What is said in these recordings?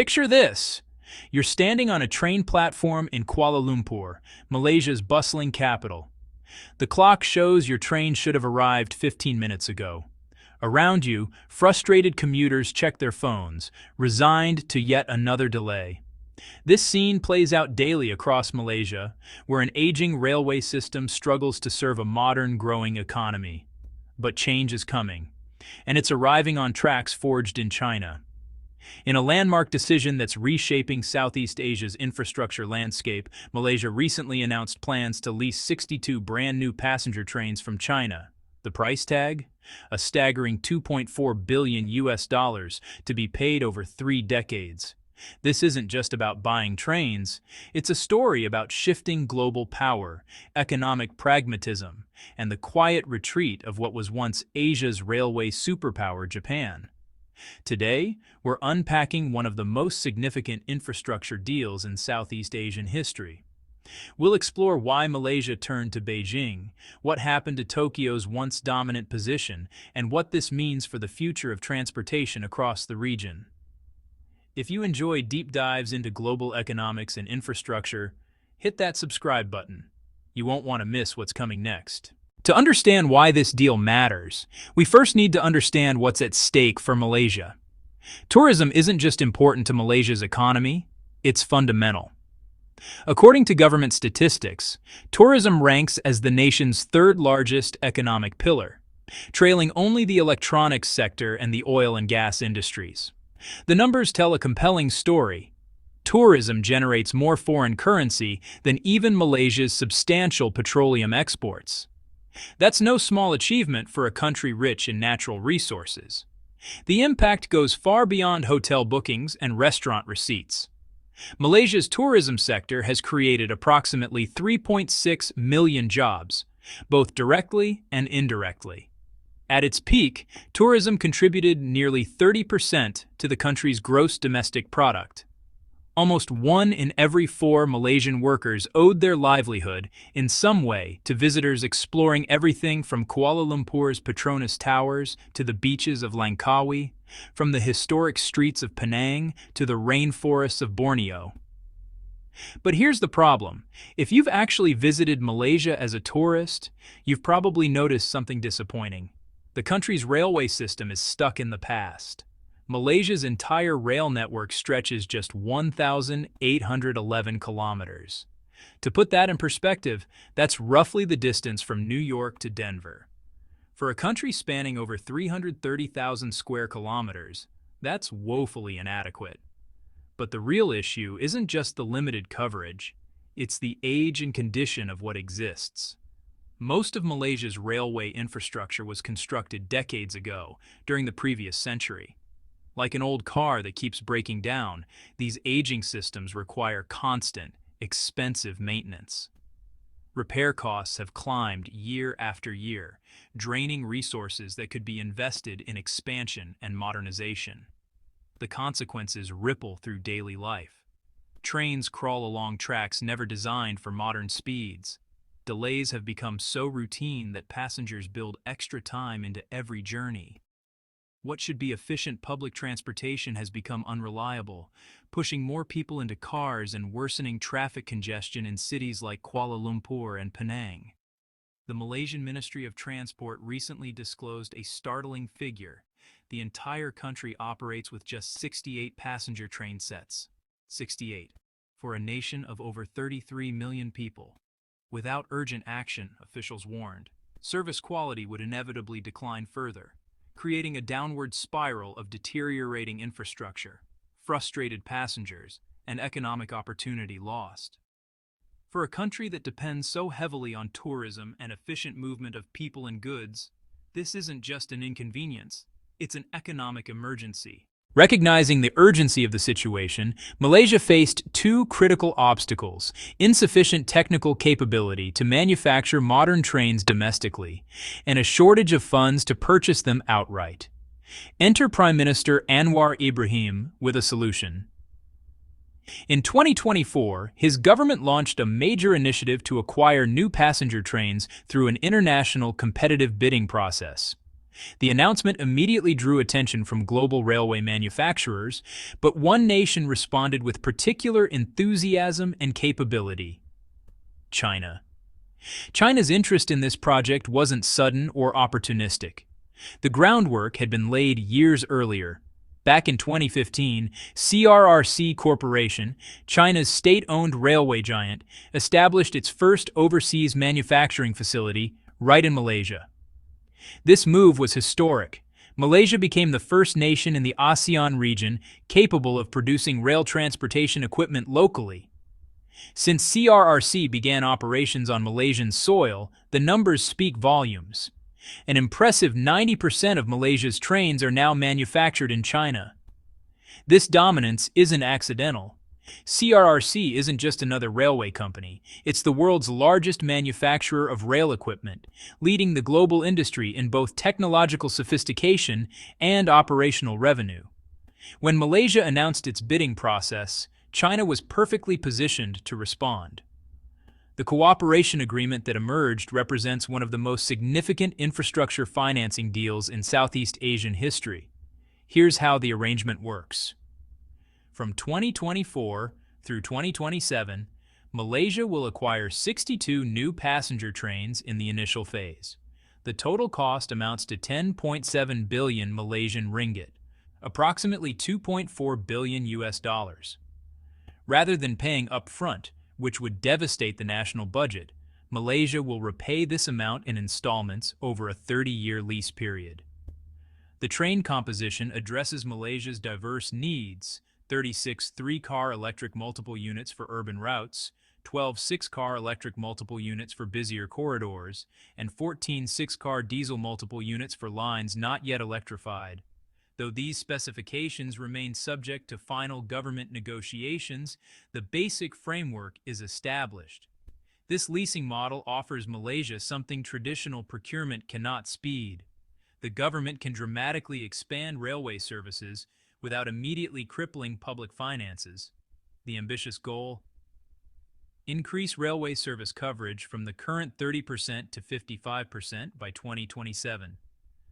Picture this. You're standing on a train platform in Kuala Lumpur, Malaysia's bustling capital. The clock shows your train should have arrived 15 minutes ago. Around you, frustrated commuters check their phones, resigned to yet another delay. This scene plays out daily across Malaysia, where an aging railway system struggles to serve a modern, growing economy. But change is coming, and it's arriving on tracks forged in China. In a landmark decision that's reshaping Southeast Asia's infrastructure landscape, Malaysia recently announced plans to lease 62 brand-new passenger trains from China. The price tag? A staggering $2.4 billion to be paid over 3 decades. This isn't just about buying trains, it's a story about shifting global power, economic pragmatism, and the quiet retreat of what was once Asia's railway superpower, Japan. Today, we're unpacking one of the most significant infrastructure deals in Southeast Asian history. We'll explore why Malaysia turned to Beijing, what happened to Tokyo's once dominant position, and what this means for the future of transportation across the region. If you enjoy deep dives into global economics and infrastructure, hit that subscribe button. You won't want to miss what's coming next. To understand why this deal matters, we first need to understand what's at stake for Malaysia. Tourism isn't just important to Malaysia's economy, it's fundamental. According to government statistics, tourism ranks as the nation's third-largest economic pillar, trailing only the electronics sector and the oil and gas industries. The numbers tell a compelling story. Tourism generates more foreign currency than even Malaysia's substantial petroleum exports. That's no small achievement for a country rich in natural resources. The impact goes far beyond hotel bookings and restaurant receipts. Malaysia's tourism sector has created approximately 3.6 million jobs, both directly and indirectly. At its peak, tourism contributed nearly 30% to the country's gross domestic product. Almost 1 in every 4 Malaysian workers owed their livelihood in some way to visitors exploring everything from Kuala Lumpur's Petronas Towers to the beaches of Langkawi, from the historic streets of Penang to the rainforests of Borneo. But here's the problem. If you've actually visited Malaysia as a tourist, you've probably noticed something disappointing. The country's railway system is stuck in the past. Malaysia's entire rail network stretches just 1,811 kilometers. To put that in perspective, that's roughly the distance from New York to Denver. For a country spanning over 330,000 square kilometers, that's woefully inadequate. But the real issue isn't just the limited coverage, it's the age and condition of what exists. Most of Malaysia's railway infrastructure was constructed decades ago, during the previous century. Like an old car that keeps breaking down, these aging systems require constant, expensive maintenance. Repair costs have climbed year after year, draining resources that could be invested in expansion and modernization. The consequences ripple through daily life. Trains crawl along tracks never designed for modern speeds. Delays have become so routine that passengers build extra time into every journey. What should be efficient public transportation has become unreliable, pushing more people into cars and worsening traffic congestion in cities like Kuala Lumpur and Penang. The Malaysian Ministry of Transport recently disclosed a startling figure. The entire country operates with just 68 passenger train sets. 68. For a nation of over 33 million people. Without urgent action, officials warned, service quality would inevitably decline further, creating a downward spiral of deteriorating infrastructure, frustrated passengers, and economic opportunity lost. For a country that depends so heavily on tourism and efficient movement of people and goods, this isn't just an inconvenience, it's an economic emergency. Recognizing the urgency of the situation, Malaysia faced 2 critical obstacles: insufficient technical capability to manufacture modern trains domestically, and a shortage of funds to purchase them outright. Enter Prime Minister Anwar Ibrahim with a solution. In 2024, his government launched a major initiative to acquire new passenger trains through an international competitive bidding process. The announcement immediately drew attention from global railway manufacturers, but one nation responded with particular enthusiasm and capability: China. China's interest in this project wasn't sudden or opportunistic. The groundwork had been laid years earlier. Back in 2015, CRRC Corporation, China's state-owned railway giant, established its first overseas manufacturing facility right in Malaysia. This move was historic. Malaysia became the first nation in the ASEAN region capable of producing rail transportation equipment locally. Since CRRC began operations on Malaysian soil, the numbers speak volumes. An impressive 90% of Malaysia's trains are now manufactured in China. This dominance isn't accidental. CRRC isn't just another railway company. It's the world's largest manufacturer of rail equipment, leading the global industry in both technological sophistication and operational revenue. When Malaysia announced its bidding process, China was perfectly positioned to respond. The cooperation agreement that emerged represents one of the most significant infrastructure financing deals in Southeast Asian history. Here's how the arrangement works. From 2024 through 2027, Malaysia will acquire 62 new passenger trains in the initial phase. The total cost amounts to 10.7 billion Malaysian ringgit, approximately 2.4 billion US dollars. Rather than paying upfront, which would devastate the national budget, Malaysia will repay this amount in installments over a 30-year lease period. The train composition addresses Malaysia's diverse needs: 36 3-car electric multiple units for urban routes, 12 6-car electric multiple units for busier corridors, and 14 6-car diesel multiple units for lines not yet electrified. Though these specifications remain subject to final government negotiations, the basic framework is established. This leasing model offers Malaysia something traditional procurement cannot: speed. The government can dramatically expand railway services without immediately crippling public finances. The ambitious goal: increase railway service coverage from the current 30% to 55% by 2027.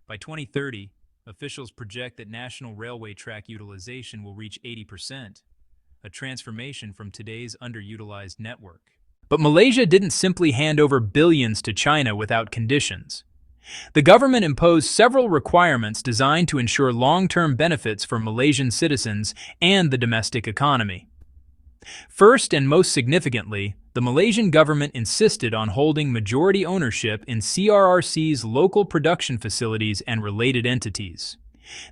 By 2030, officials project that national railway track utilization will reach 80%, a transformation from today's underutilized network. But Malaysia didn't simply hand over billions to China without conditions. The government imposed several requirements designed to ensure long-term benefits for Malaysian citizens and the domestic economy. First and most significantly, the Malaysian government insisted on holding majority ownership in CRRC's local production facilities and related entities.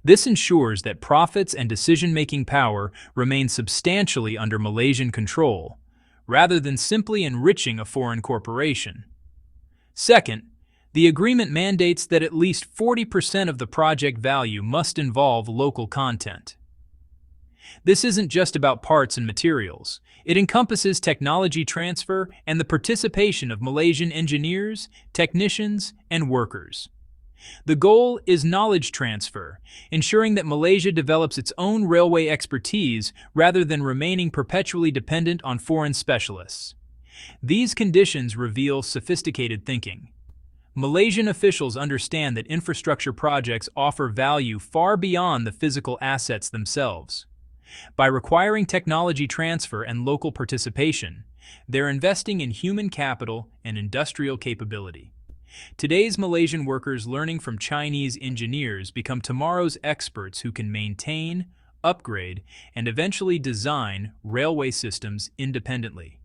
This ensures that profits and decision-making power remain substantially under Malaysian control, rather than simply enriching a foreign corporation. Second, the agreement mandates that at least 40% of the project value must involve local content. This isn't just about parts and materials. It encompasses technology transfer and the participation of Malaysian engineers, technicians, and workers. The goal is knowledge transfer, ensuring that Malaysia develops its own railway expertise rather than remaining perpetually dependent on foreign specialists. These conditions reveal sophisticated thinking. Malaysian officials understand that infrastructure projects offer value far beyond the physical assets themselves. By requiring technology transfer and local participation, they're investing in human capital and industrial capability. Today's Malaysian workers learning from Chinese engineers become tomorrow's experts who can maintain, upgrade, and eventually design railway systems independently.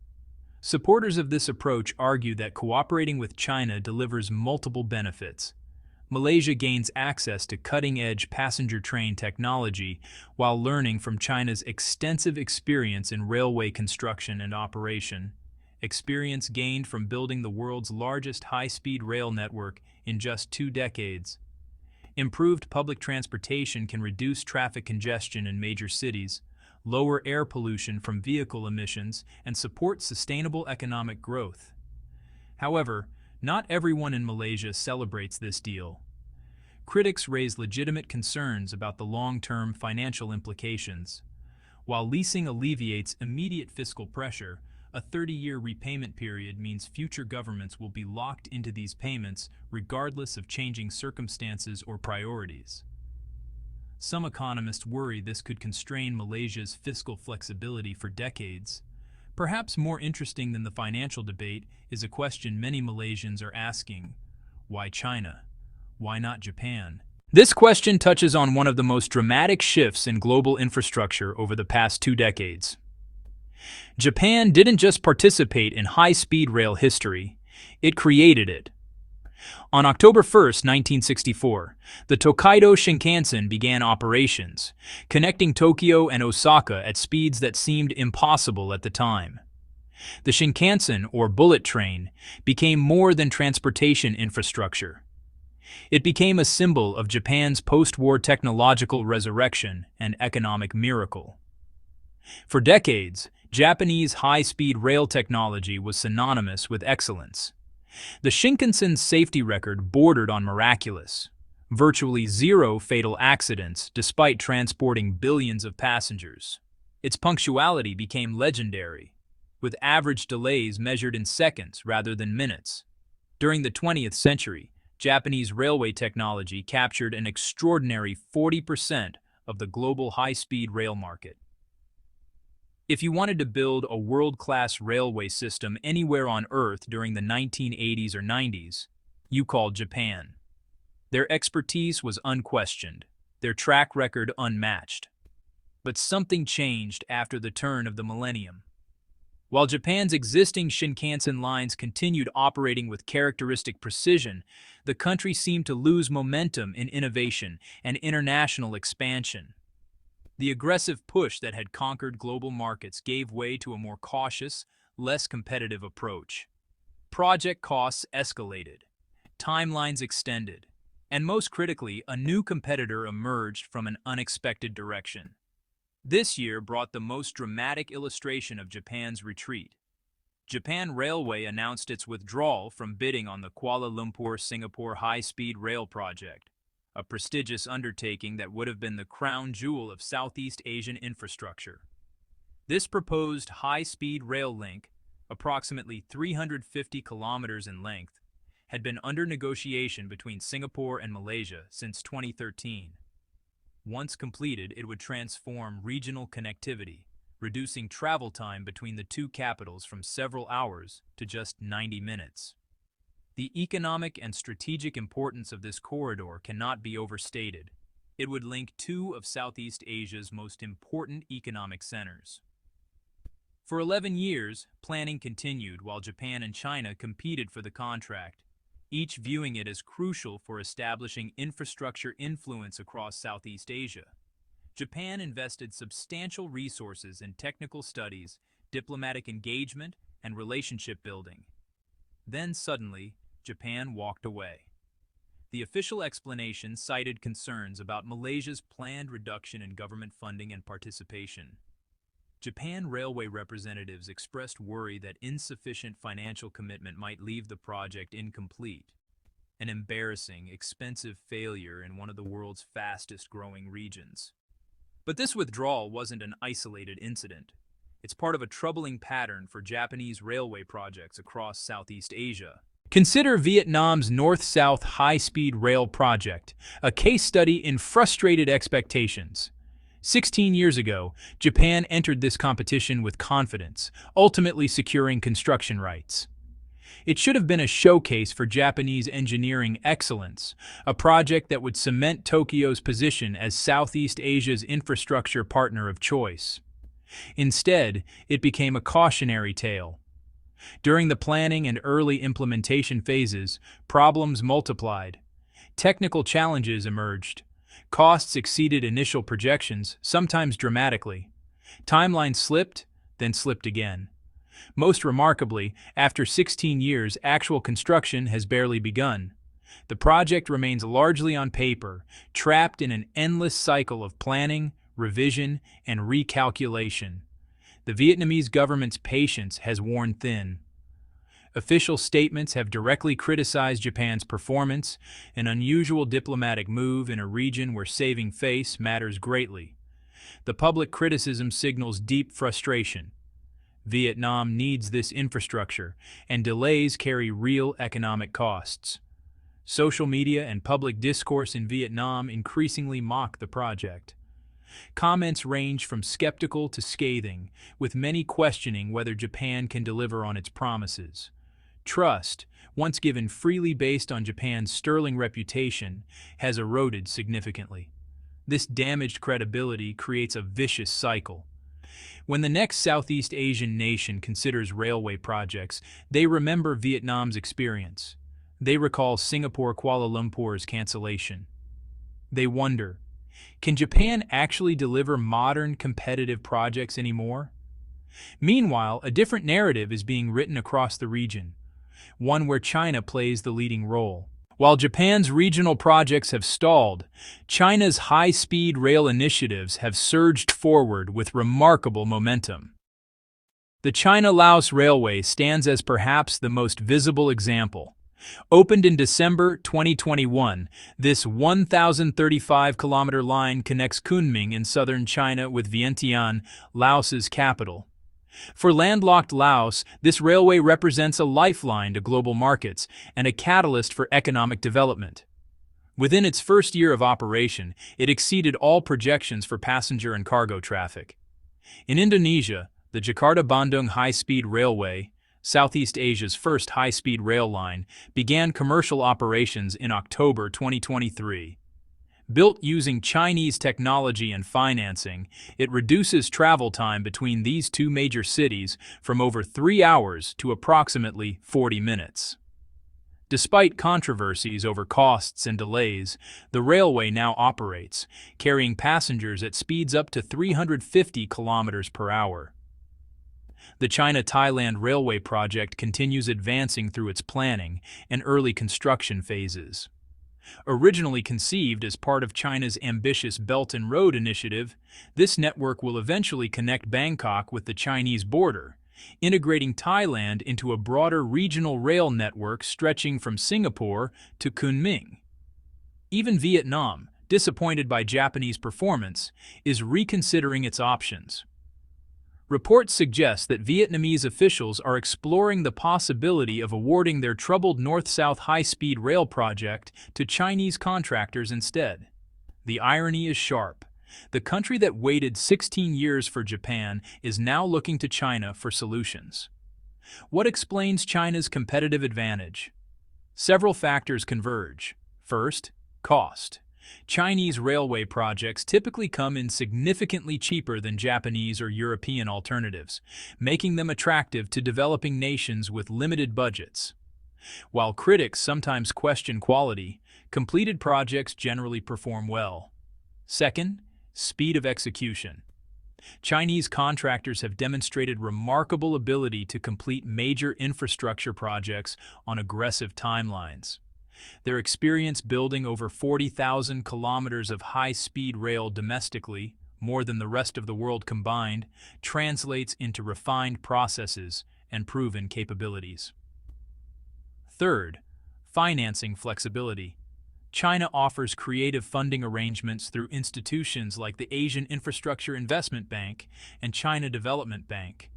Supporters of this approach argue that cooperating with China delivers multiple benefits. Malaysia gains access to cutting-edge passenger train technology while learning from China's extensive experience in railway construction and operation, experience gained from building the world's largest high-speed rail network in just 2 decades. Improved public transportation can reduce traffic congestion in major cities, lower air pollution from vehicle emissions, and support sustainable economic growth. However, not everyone in Malaysia celebrates this deal. Critics raise legitimate concerns about the long-term financial implications. While leasing alleviates immediate fiscal pressure, A 30-year repayment period means future governments will be locked into these payments regardless of changing circumstances or priorities. Some economists worry this could constrain Malaysia's fiscal flexibility for decades. Perhaps more interesting than the financial debate is a question many Malaysians are asking: why China? Why not Japan? This question touches on one of the most dramatic shifts in global infrastructure over the past 2 decades. Japan didn't just participate in high-speed rail history, it created it. On October 1, 1964, the Tokaido Shinkansen began operations, connecting Tokyo and Osaka at speeds that seemed impossible at the time. The Shinkansen, or bullet train, became more than transportation infrastructure. It became a symbol of Japan's post-war technological resurrection and economic miracle. For decades, Japanese high-speed rail technology was synonymous with excellence. The Shinkansen's safety record bordered on miraculous. Virtually zero fatal accidents despite transporting billions of passengers. Its punctuality became legendary, with average delays measured in seconds rather than minutes. During the 20th century, Japanese railway technology captured an extraordinary 40% of the global high-speed rail market. If you wanted to build a world-class railway system anywhere on Earth during the 1980s or 90s, you called Japan. Their expertise was unquestioned, their track record unmatched. But something changed after the turn of the millennium. While Japan's existing Shinkansen lines continued operating with characteristic precision, the country seemed to lose momentum in innovation and international expansion. The aggressive push that had conquered global markets gave way to a more cautious, less competitive approach. Project costs escalated, timelines extended, and most critically, a new competitor emerged from an unexpected direction. This year brought the most dramatic illustration of Japan's retreat. Japan Railway announced its withdrawal from bidding on the Kuala Lumpur-Singapore high-speed rail project, a prestigious undertaking that would have been the crown jewel of Southeast Asian infrastructure. This proposed high-speed rail link, approximately 350 kilometers in length, had been under negotiation between Singapore and Malaysia since 2013. Once completed, it would transform regional connectivity, reducing travel time between the two capitals from several hours to just 90 minutes. The economic and strategic importance of this corridor cannot be overstated. It would link two of Southeast Asia's most important economic centers. For 11 years, planning continued while Japan and China competed for the contract, each viewing it as crucial for establishing infrastructure influence across Southeast Asia. Japan invested substantial resources in technical studies, diplomatic engagement, and relationship building. Then suddenly, Japan walked away. The official explanation cited concerns about Malaysia's planned reduction in government funding and participation. Japan Railway representatives expressed worry that insufficient financial commitment might leave the project incomplete, an embarrassing, expensive failure in one of the world's fastest-growing regions. But this withdrawal wasn't an isolated incident. It's part of a troubling pattern for Japanese railway projects across Southeast Asia. Consider Vietnam's North-South high-speed rail project, a case study in frustrated expectations. 16 years ago, Japan entered this competition with confidence, ultimately securing construction rights. It should have been a showcase for Japanese engineering excellence, a project that would cement Tokyo's position as Southeast Asia's infrastructure partner of choice. Instead, it became a cautionary tale. During the planning and early implementation phases, problems multiplied. Technical challenges emerged. Costs exceeded initial projections, sometimes dramatically. Timelines slipped, then slipped again. Most remarkably, after 16 years, actual construction has barely begun. The project remains largely on paper, trapped in an endless cycle of planning, revision, and recalculation. The Vietnamese government's patience has worn thin. Official statements have directly criticized Japan's performance, an unusual diplomatic move in a region where saving face matters greatly. The public criticism signals deep frustration. Vietnam needs this infrastructure, and delays carry real economic costs. Social media and public discourse in Vietnam increasingly mock the project. Comments range from skeptical to scathing, with many questioning whether Japan can deliver on its promises. Trust, once given freely based on Japan's sterling reputation, has eroded significantly. This damaged credibility creates a vicious cycle. When the next Southeast Asian nation considers railway projects, they remember Vietnam's experience. They recall Singapore-Kuala Lumpur's cancellation. They wonder, can Japan actually deliver modern, competitive projects anymore? Meanwhile, a different narrative is being written across the region, one where China plays the leading role. While Japan's regional projects have stalled, China's high-speed rail initiatives have surged forward with remarkable momentum. The China-Laos Railway stands as perhaps the most visible example. Opened in December 2021, this 1,035-kilometer line connects Kunming in southern China with Vientiane, Laos's capital. For landlocked Laos, this railway represents a lifeline to global markets and a catalyst for economic development. Within its first year of operation, it exceeded all projections for passenger and cargo traffic. In Indonesia, the Jakarta-Bandung High-Speed Railway, Southeast Asia's first high-speed rail line, began commercial operations in October 2023. Built using Chinese technology and financing, it reduces travel time between these two major cities from over 3 hours to approximately 40 minutes. Despite controversies over costs and delays, the railway now operates, carrying passengers at speeds up to 350 kilometers per hour. The China-Thailand Railway project continues advancing through its planning and early construction phases. Originally conceived as part of China's ambitious Belt and Road Initiative, this network will eventually connect Bangkok with the Chinese border, integrating Thailand into a broader regional rail network stretching from Singapore to Kunming. Even Vietnam, disappointed by Japanese performance, is reconsidering its options. Reports suggest that Vietnamese officials are exploring the possibility of awarding their troubled north-south high-speed rail project to Chinese contractors instead. The irony is sharp. The country that waited 16 years for Japan is now looking to China for solutions. What explains China's competitive advantage? Several factors converge. First, cost. Chinese railway projects typically come in significantly cheaper than Japanese or European alternatives, making them attractive to developing nations with limited budgets. While critics sometimes question quality, completed projects generally perform well. Second, speed of execution. Chinese contractors have demonstrated remarkable ability to complete major infrastructure projects on aggressive timelines. Their experience building over 40,000 kilometers of high-speed rail domestically, more than the rest of the world combined, translates into refined processes and proven capabilities. Third, financing flexibility. China offers creative funding arrangements through institutions like the Asian Infrastructure Investment Bank and China Development Bank.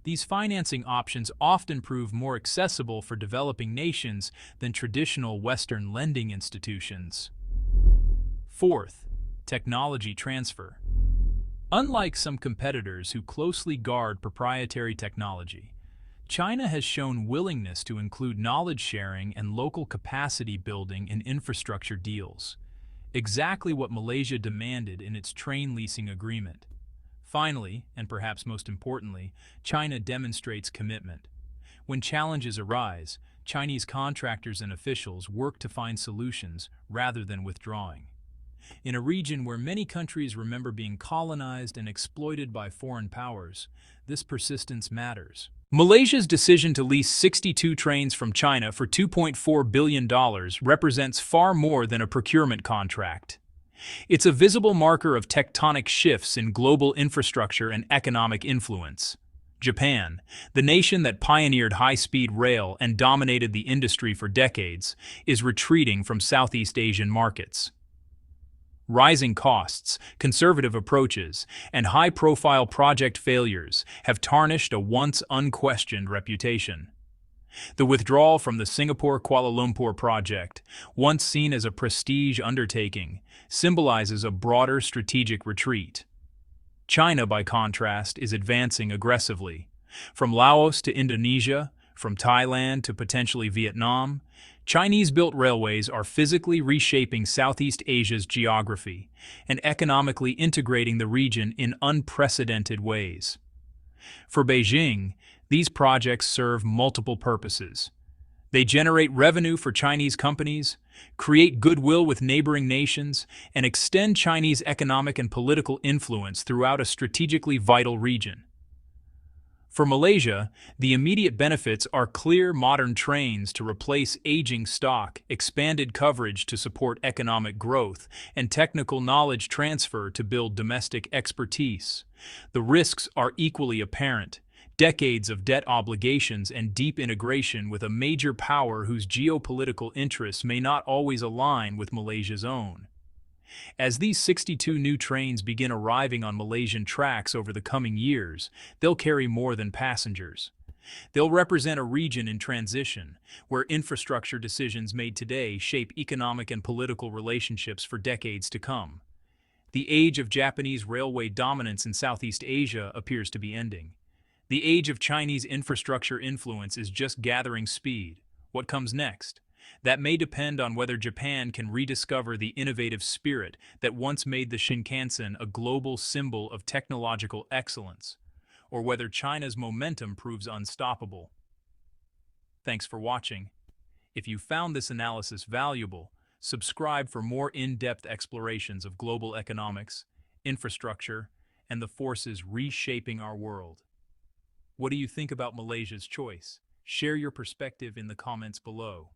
These financing options often prove more accessible for developing nations than traditional Western lending institutions. Fourth, technology transfer. Unlike some competitors who closely guard proprietary technology, China has shown willingness to include knowledge sharing and local capacity building in infrastructure deals, exactly what Malaysia demanded in its train leasing agreement. Finally, and perhaps most importantly, China demonstrates commitment. When challenges arise, Chinese contractors and officials work to find solutions rather than withdrawing. In a region where many countries remember being colonized and exploited by foreign powers, this persistence matters. Malaysia's decision to lease 62 trains from China for $2.4 billion represents far more than a procurement contract. It's a visible marker of tectonic shifts in global infrastructure and economic influence. Japan, the nation that pioneered high-speed rail and dominated the industry for decades, is retreating from Southeast Asian markets. Rising costs, conservative approaches, and high-profile project failures have tarnished a once unquestioned reputation. The withdrawal from the Singapore-Kuala Lumpur project, once seen as a prestige undertaking, symbolizes a broader strategic retreat. China, by contrast, is advancing aggressively. From Laos to Indonesia, from Thailand to potentially Vietnam, Chinese-built railways are physically reshaping Southeast Asia's geography and economically integrating the region in unprecedented ways. For Beijing, these projects serve multiple purposes. They generate revenue for Chinese companies, create goodwill with neighboring nations, and extend Chinese economic and political influence throughout a strategically vital region. For Malaysia, the immediate benefits are clear modern trains to replace aging stock, expanded coverage to support economic growth, and technical knowledge transfer to build domestic expertise. The risks are equally apparent. Decades of debt obligations and deep integration with a major power whose geopolitical interests may not always align with Malaysia's own. As these 62 new trains begin arriving on Malaysian tracks over the coming years, they'll carry more than passengers. They'll represent a region in transition, where infrastructure decisions made today shape economic and political relationships for decades to come. The age of Japanese railway dominance in Southeast Asia appears to be ending. The age of Chinese infrastructure influence is just gathering speed. What comes next? That may depend on whether Japan can rediscover the innovative spirit that once made the Shinkansen a global symbol of technological excellence, or whether China's momentum proves unstoppable. Thanks for watching. If you found this analysis valuable, subscribe for more in-depth explorations of global economics, infrastructure, and the forces reshaping our world. What do you think about Malaysia's choice? Share your perspective in the comments below.